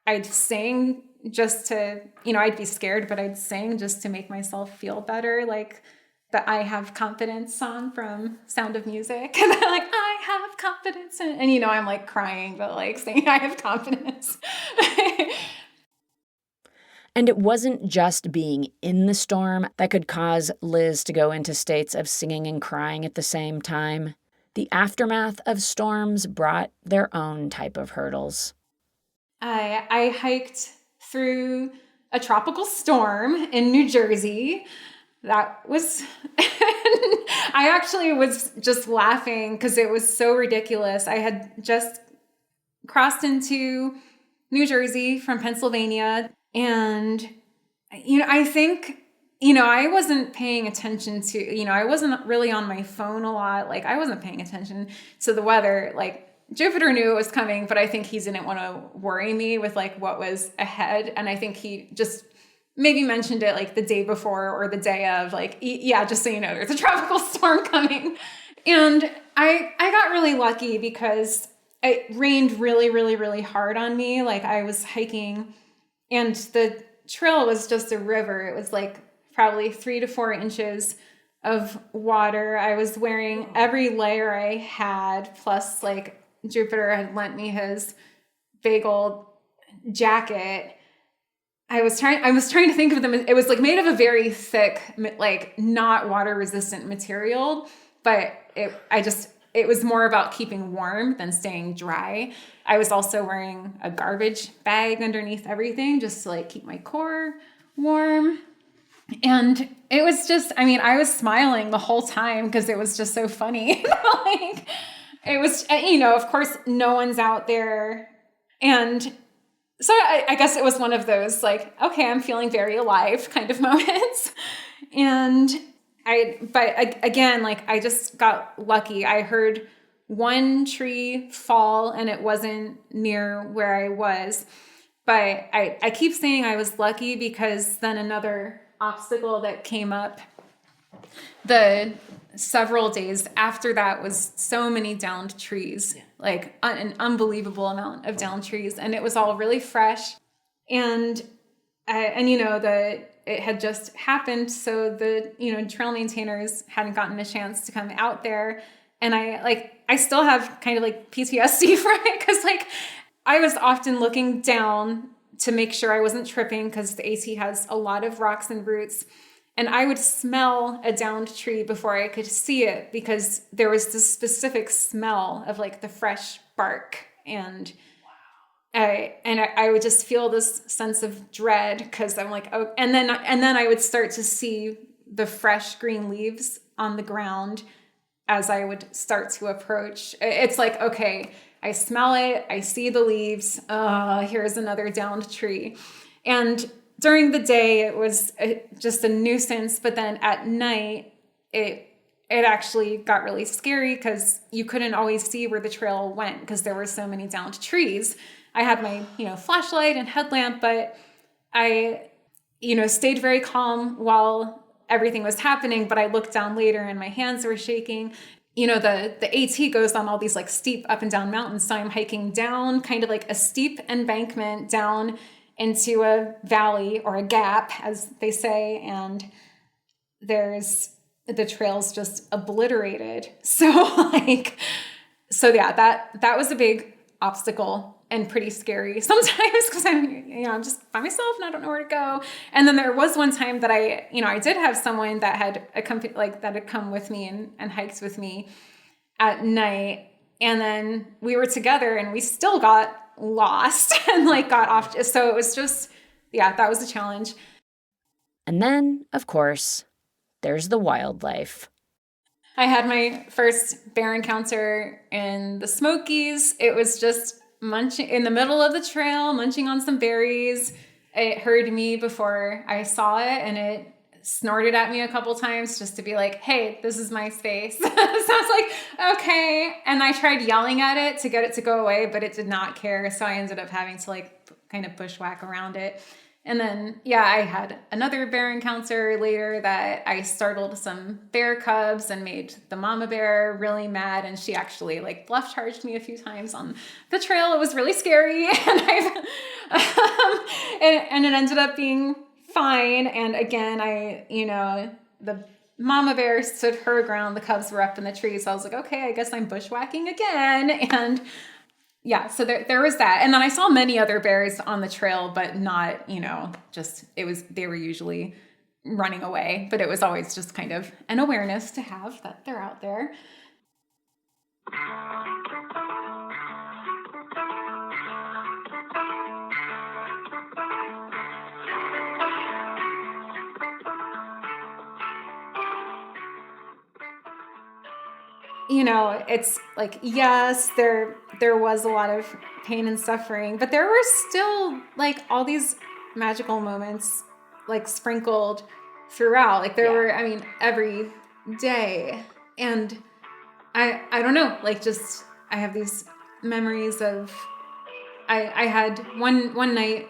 Speaker 1: I'd sing just to, I'd be scared, but I'd sing just to make myself feel better. Like the I Have Confidence song from Sound of Music. And I'm like, I have confidence. And I'm like crying, but like saying I have confidence.
Speaker 2: And it wasn't just being in the storm that could cause Liz to go into states of singing and crying at the same time. The aftermath of storms brought their own type of hurdles.
Speaker 1: I hiked through a tropical storm in New Jersey. That was, I actually was just laughing because it was so ridiculous. I had just crossed into New Jersey from Pennsylvania. And, I think, I wasn't paying attention to, I wasn't really on my phone a lot. Like I wasn't paying attention to the weather. Like Jupiter knew it was coming, but I think he didn't want to worry me with like what was ahead. And I think he just maybe mentioned it like the day before or the day of like, yeah, just so you know, there's a tropical storm coming. And I got really lucky because it rained really, really, really hard on me. Like I was hiking and the trail was just a river. It was like probably 3 to 4 inches of water. I was wearing every layer I had, plus like Jupiter had lent me his big old jacket. I was trying to think of them. It was like made of a very thick, like not water resistant material, but it was more about keeping warm than staying dry. I was also wearing a garbage bag underneath everything just to like keep my core warm. And it was just, I was smiling the whole time because it was just so funny. Like it was, of course no one's out there. And so I guess it was one of those like, okay, I'm feeling very alive kind of moments. And again, like I just got lucky. I heard one tree fall and it wasn't near where I was. But I keep saying I was lucky because then another obstacle that came up the several days after that was so many downed trees, like an unbelievable amount of downed trees. And it was all really fresh. And it had just happened. So the, trail maintainers hadn't gotten a chance to come out there. And I still have kind of like PTSD from it because like I was often looking down to make sure I wasn't tripping because the AT has a lot of rocks and roots. And I would smell a downed tree before I could see it because there was this specific smell of like the fresh bark. And I would just feel this sense of dread because I'm like, oh, and then I would start to see the fresh green leaves on the ground as I would start to approach. It's like, okay, I smell it. I see the leaves. Here's another downed tree. And during the day, it was just a nuisance. But then at night, it actually got really scary because you couldn't always see where the trail went because there were so many downed trees. I had my, flashlight and headlamp, but I, stayed very calm while everything was happening. But I looked down later and my hands were shaking. The AT goes on all these like steep up and down mountains. So I'm hiking down kind of like a steep embankment down into a valley or a gap, as they say. And the trail's just obliterated. So yeah, that was a big obstacle and pretty scary sometimes because I'm just by myself and I don't know where to go. And then there was one time that I did have someone that had come with me and hiked with me at night. And then we were together and we still got lost and got off. So it was just, that was a challenge.
Speaker 2: And then, of course, there's the wildlife.
Speaker 1: I had my first bear encounter in the Smokies. It was just munching in the middle of the trail, munching on some berries. It heard me before I saw it, and it snorted at me a couple times just to be like, hey, this is my space. So I was like, okay. And I tried yelling at it to get it to go away, but it did not care. So I ended up having to like kind of bushwhack around it. And then, I had another bear encounter later that I startled some bear cubs and made the mama bear really mad. And she actually like bluff charged me a few times on the trail. It was really scary. And and it ended up being fine. And again, the mama bear stood her ground. The cubs were up in the trees. So I was like, okay, I guess I'm bushwhacking again. And so there was that. And then I saw many other bears on the trail, but not, they were usually running away, but it was always just kind of an awareness to have that they're out there. It's like, yes, there was a lot of pain and suffering, but there were still like all these magical moments like sprinkled throughout. Like there were, every day. And I don't know, like just, I have these memories of, I had one night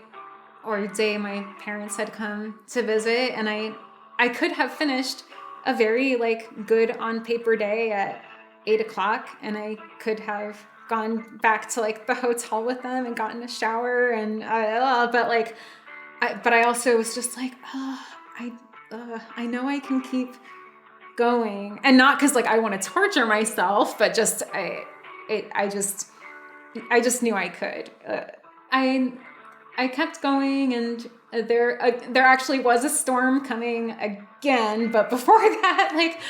Speaker 1: or day my parents had come to visit, and I could have finished a very like good on paper day at 8:00, and I could have gone back to like the hotel with them and gotten a shower, and but I also was just like, I know I can keep going, and not because like I want to torture myself, but just I just knew I could. I kept going, and there actually was a storm coming again, but before that, like,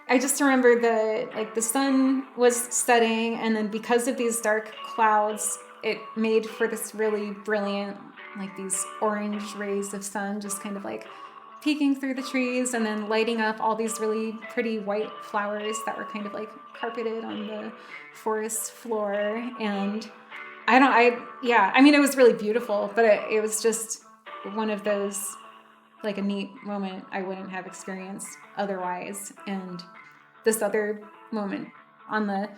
Speaker 1: I just remember the sun was setting, and then because of these dark clouds, it made for this really brilliant, like these orange rays of sun just kind of like peeking through the trees and then lighting up all these really pretty white flowers that were kind of like carpeted on the forest floor. And it was really beautiful, but it was just one of those, like a neat moment I wouldn't have experienced otherwise. And this other moment on the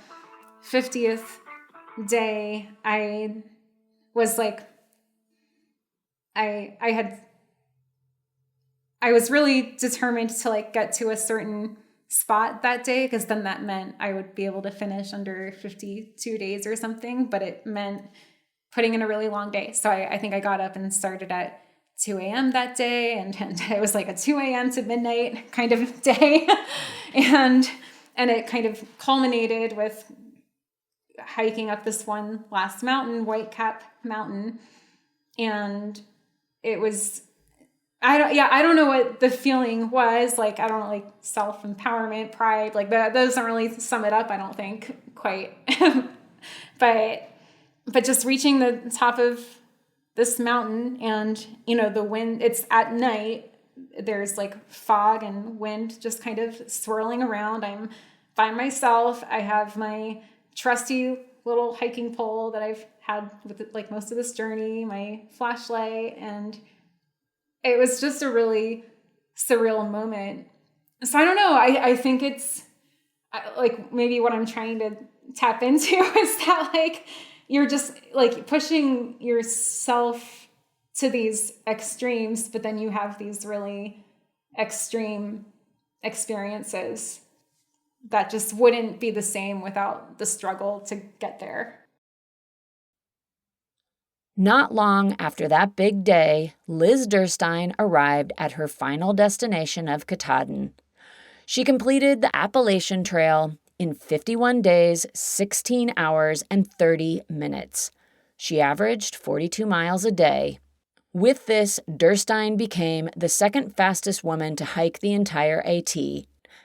Speaker 1: 50th day, I was like, I was really determined to like get to a certain spot that day, because then that meant I would be able to finish under 52 days or something, but it meant putting in a really long day. So I think I got up and started at 2 a.m. that day, and it was like a 2 a.m. to midnight kind of day. and it kind of culminated with hiking up this one last mountain, Whitecap Mountain. And it was, I don't know what the feeling was. Like, I don't know, like self-empowerment, pride, like those don't really sum it up, I don't think, quite. But just reaching the top of this mountain, and, the wind, it's at night, there's like fog and wind just kind of swirling around. I'm by myself. I have my trusty little hiking pole that I've had with like most of this journey, my flashlight, and it was just a really surreal moment. So I don't know. I think it's like maybe what I'm trying to tap into is that like you're just like pushing yourself to these extremes, but then you have these really extreme experiences that just wouldn't be the same without the struggle to get there.
Speaker 2: Not long after that big day, Liz Derstine arrived at her final destination of Katahdin. She completed the Appalachian Trail in 51 days, 16 hours, and 30 minutes. She averaged 42 miles a day. With this, Derstine became the second fastest woman to hike the entire AT,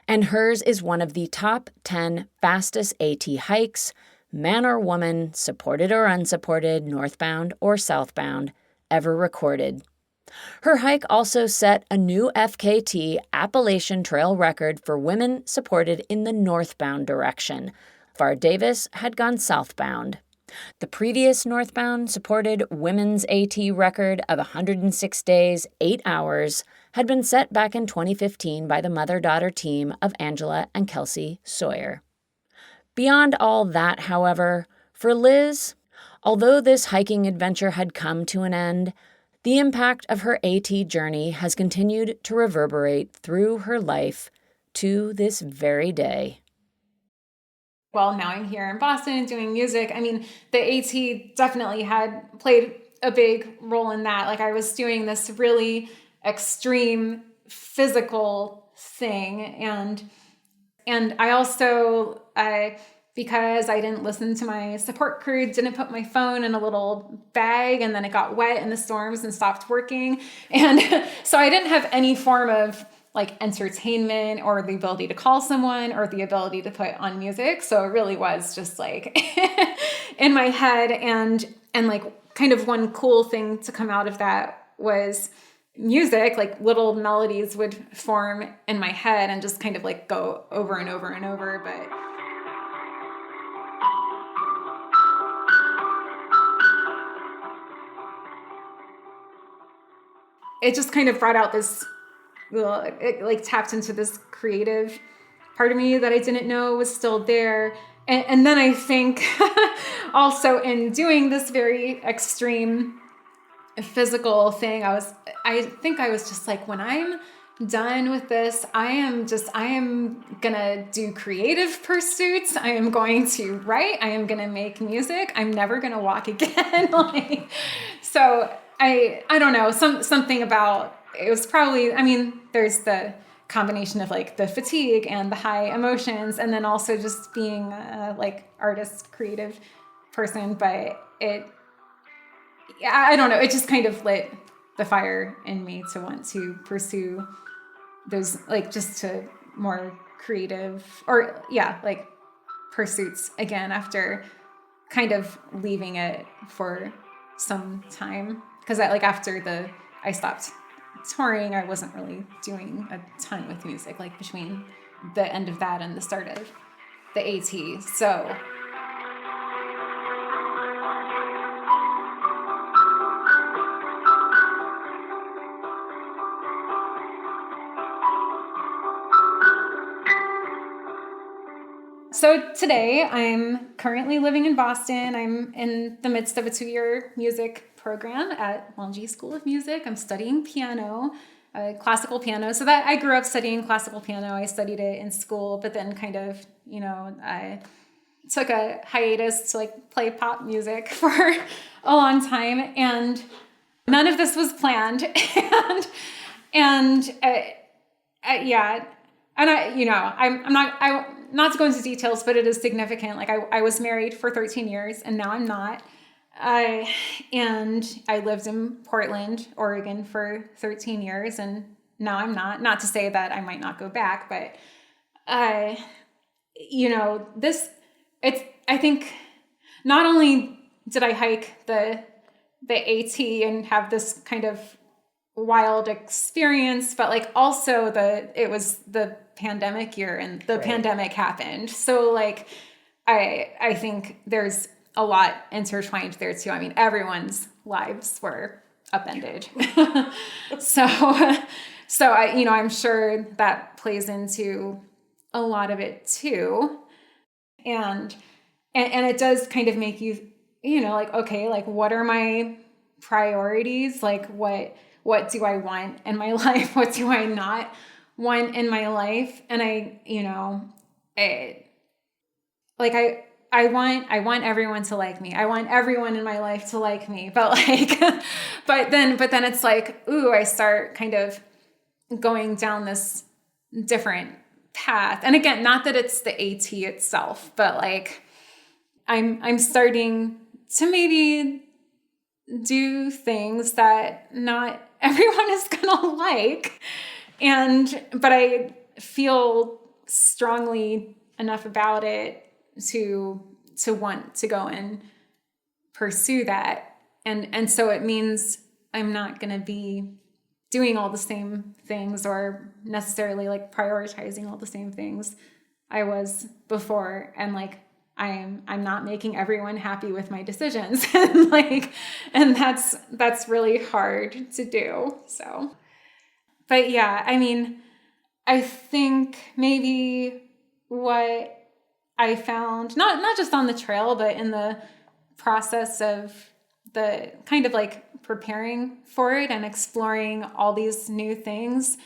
Speaker 2: and hers is one of the top 10 fastest AT hikes, man or woman, supported or unsupported, northbound or southbound, ever recorded. Her hike also set a new FKT Appalachian Trail record for women supported in the northbound direction. Var Davis had gone southbound. The previous Northbound supported women's AT record of 106 days, 8 hours had been set back in 2015 by the mother-daughter team of Angela and Kelsey Sawyer. Beyond all that, however, for Liz, although this hiking adventure had come to an end, the impact of her AT journey has continued to reverberate through her life to this very day.
Speaker 1: Well, now I'm here in Boston doing music. I mean, the AT definitely had played a big role in that. Like, I was doing this really extreme physical thing. And I also, because I didn't listen to my support crew, didn't put my phone in a little bag, and then it got wet in the storms and stopped working. And so I didn't have any form of like entertainment or the ability to call someone or the ability to put on music. So it really was just like in my head. And like kind of one cool thing to come out of that was music, like little melodies would form in my head and just kind of like go over and over and over. But it just kind of brought out this, it like tapped into this creative part of me that I didn't know was still there. And then I think also in doing this very extreme physical thing, I think I was just like, when I'm done with this, I am gonna do creative pursuits. I am going to write. I am gonna make music. I'm never gonna walk again. Like, so I don't know, something about, it was probably, I mean, there's the combination of like the fatigue and the high emotions, and then also just being a like artist, creative person. But I don't know, it just kind of lit the fire in me to want to pursue those, like, just to more creative or like pursuits again after kind of leaving it for some time. Because after I stopped touring, I wasn't really doing a ton with music, like between the end of that and the start of the AT. So today I'm currently living in Boston. I'm in the midst of a 2-year music program at Long School of Music. I'm studying piano, classical piano. So that I grew up studying classical piano. I studied it in school, but then kind of, I took a hiatus to like play pop music for a long time, and none of this was planned. and I'm not to go into details, but it is significant. Like I was married for 13 years and now I'm not. And I lived in Portland, Oregon for 13 years and now I'm not to say that I might not go back, but, I think not only did I hike the AT and have this kind of wild experience, but like also it was the pandemic year and the pandemic happened. So like, I think there's a lot intertwined there too. I mean, everyone's lives were upended. So I'm sure that plays into a lot of it too. And it does kind of make you, like, okay, like what are my priorities? Like what do I want in my life? What do I not want in my life? And I want everyone to like me. I want everyone in my life to like me. But like, but then it's like, ooh, I start kind of going down this different path. And again, not that it's the AT itself, but like I'm starting to maybe do things that not everyone is gonna like. But I feel strongly enough about it to want to go and pursue that. And so it means I'm not going to be doing all the same things or necessarily like prioritizing all the same things I was before. And like I'm not making everyone happy with my decisions. and that's really hard to do. So, but yeah, I mean, I think maybe what I found, not just on the trail, but in the process of the kind of like preparing for it and exploring all these new things,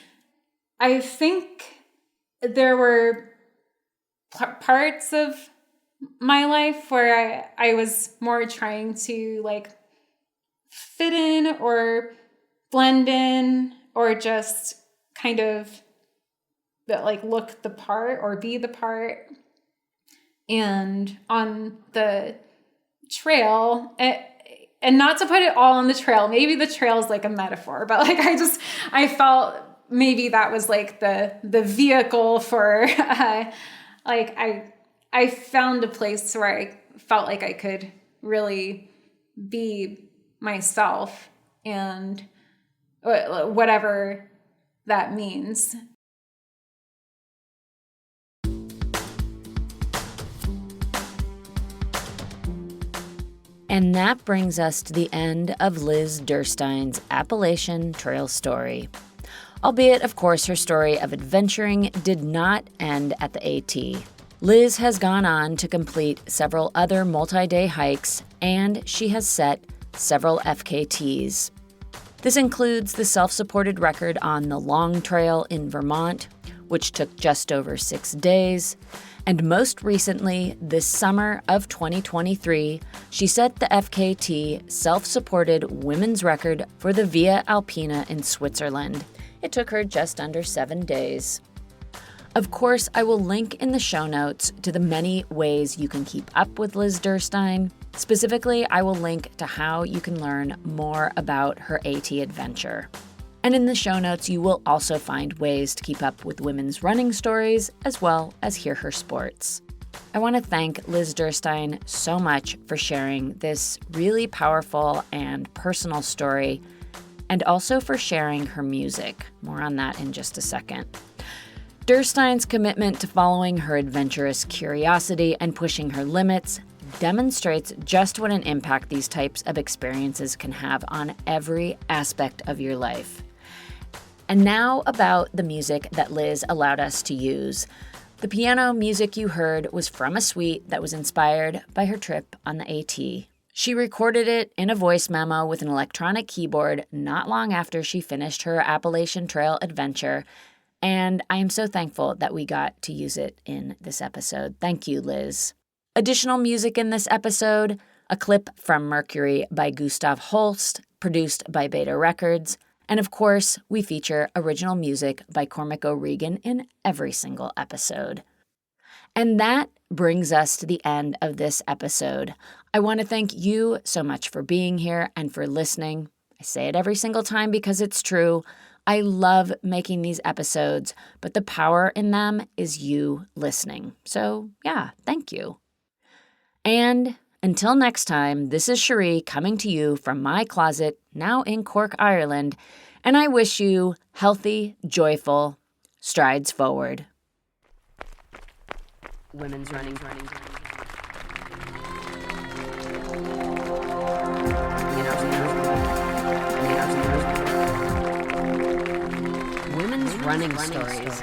Speaker 1: I think there were parts of my life where I was more trying to like fit in or blend in or just kind of like look the part or be the part. And on the trail, and not to put it all on the trail, maybe the trail is like a metaphor, but like I felt maybe that was like the vehicle for I found a place where I felt like I could really be myself, and whatever that means.
Speaker 2: And that brings us to the end of Liz Derstine's Appalachian Trail story. Albeit, of course, her story of adventuring did not end at the AT. Liz has gone on to complete several other multi-day hikes, and she has set several FKTs. This includes the self-supported record on the Long Trail in Vermont, which took just over 6 days. And most recently, this summer of 2023, she set the FKT self-supported women's record for the Via Alpina in Switzerland. It took her just under 7 days. Of course, I will link in the show notes to the many ways you can keep up with Liz Derstine. Specifically, I will link to how you can learn more about her AT adventure. And in the show notes, you will also find ways to keep up with women's running stories, as well as hear her sports. I want to thank Liz Derstine so much for sharing this really powerful and personal story, and also for sharing her music. More on that in just a second. Derstine's commitment to following her adventurous curiosity and pushing her limits demonstrates just what an impact these types of experiences can have on every aspect of your life. And now about the music that Liz allowed us to use. The piano music you heard was from a suite that was inspired by her trip on the AT. She recorded it in a voice memo with an electronic keyboard not long after she finished her Appalachian Trail adventure, and I am so thankful that we got to use it in this episode. Thank you, Liz. Additional music in this episode, a clip from Mercury by Gustav Holst, produced by Beta Records, and of course, we feature original music by Cormac O'Regan in every single episode. And that brings us to the end of this episode. I want to thank you so much for being here and for listening. I say it every single time because it's true. I love making these episodes, but the power in them is you listening. So yeah, thank you. And until next time, this is Cherie coming to you from my closet, now in Cork, Ireland, and I wish you healthy, joyful strides forward.
Speaker 7: Women's running. Women's running stories.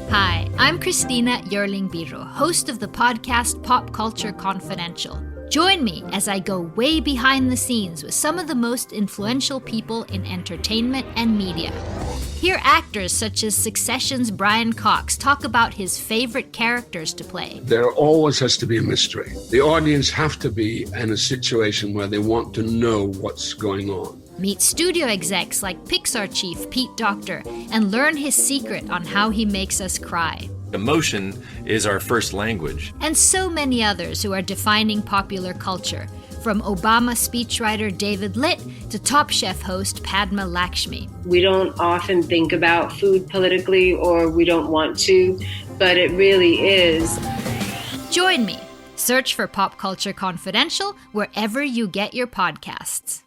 Speaker 3: Hi, I'm Christina Yerling-Biro, host of the podcast Pop Culture Confidential. Join me as I go way behind the scenes with some of the most influential people in entertainment and media. Hear actors such as Succession's Brian Cox talk about his favorite characters to play.
Speaker 4: There always has to be a mystery. The audience have to be in a situation where they want to know what's going on.
Speaker 3: Meet studio execs like Pixar chief Pete Docter and learn his secret on how he makes us cry.
Speaker 5: Emotion is our first language.
Speaker 3: And so many others who are defining popular culture, from Obama speechwriter David Litt to Top Chef host Padma Lakshmi.
Speaker 6: We don't often think about food politically, or we don't want to, but it really is.
Speaker 3: Join me. Search for Pop Culture Confidential wherever you get your podcasts.